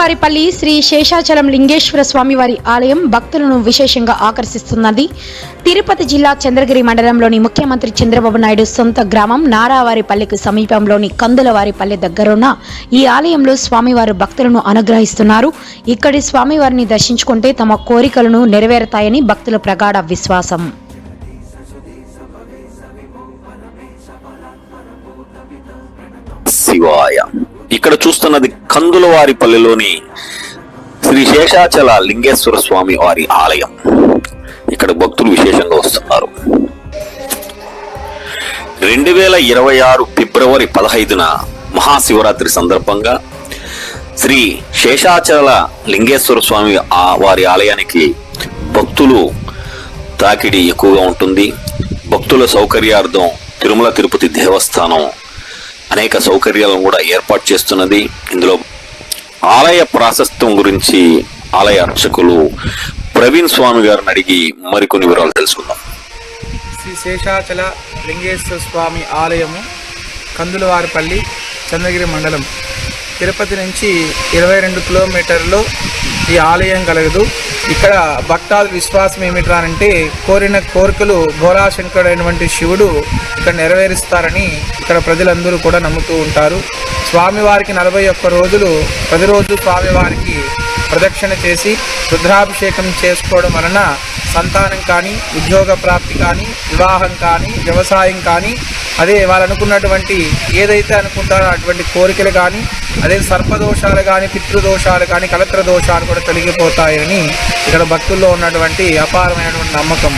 కందులవారిపల్లి శ్రీ శేషాచలం లింగేశ్వర స్వామివారి ఆలయం భక్తులను విశేషంగా ఆకర్షిస్తున్నది. తిరుపతి జిల్లా చంద్రగిరి మండలంలోని ముఖ్యమంత్రి చంద్రబాబు నాయుడు సొంత గ్రామం నారావారిపల్లికి సమీపంలోని కందులవారిపల్లి దగ్గరున్న ఈ ఆలయంలో స్వామివారు భక్తులను అనుగ్రహిస్తున్నారు. ఇక్కడి స్వామివారిని దర్శించుకుంటే తమ కోరికలను నెరవేరుతాయని భక్తుల ప్రగాఢ విశ్వాసం. శివాయ. ఇక్కడ చూస్తున్నది కందులవారిపల్లిలోని శ్రీ శేషాచల లింగేశ్వర స్వామి వారి ఆలయం. ఇక్కడ భక్తులు విశేషంగా వస్తున్నారు. 2026 ఫిబ్రవరి 15న మహాశివరాత్రి సందర్భంగా శ్రీ శేషాచల లింగేశ్వర స్వామి వారి ఆలయానికి భక్తులు తాకిడి ఎక్కువగా ఉంటుంది. భక్తుల సౌకర్యార్థం తిరుమల తిరుపతి దేవస్థానం అనేక సౌకర్యాలను కూడా ఏర్పాటు చేస్తున్నది. ఇందులో ఆలయ ప్రాశస్త్యం గురించి ఆలయ అర్చకులు ప్రవీణ్ స్వామి గారిని అడిగి మరికొన్ని వివరాలు తెలుసుకుందాం. శ్రీ శేషాచల లింగేశ్వర స్వామి ఆలయము కందులవారిపల్లి, చంద్రగిరి మండలం, తిరుపతి నుంచి 22 కిలోమీటర్లో ఈ ఆలయం కలగదు. ఇక్కడ భక్తాదుల విశ్వాసం ఏమిటంటే కోరిన కోరికలు భోళాశంకరుడైనటువంటి శివుడు ఇక్కడ నెరవేరుస్తారని ఇక్కడ ప్రజలందరూ కూడా నమ్ముతూ ఉంటారు. స్వామివారికి 41 రోజులు ప్రతిరోజు స్వామివారికి ప్రదక్షిణ చేసి రుద్రాభిషేకం చేసుకోవడం వలన సంతానం కానీ, ఉద్యోగ ప్రాప్తి కానీ, వివాహం కానీ, వ్యవసాయం కానీ, అదే వాళ్ళు అనుకున్నటువంటి ఏదైతే అనుకుంటారో అటువంటి కోరికలు కానీ, అదే సర్పదోషాలు కానీ, పితృదోషాలు కానీ, కలత్ర దోషాలు కూడా తొలగిపోతాయని ఇక్కడ భక్తుల్లో ఉన్నటువంటి అపారమైనటువంటి నమ్మకం.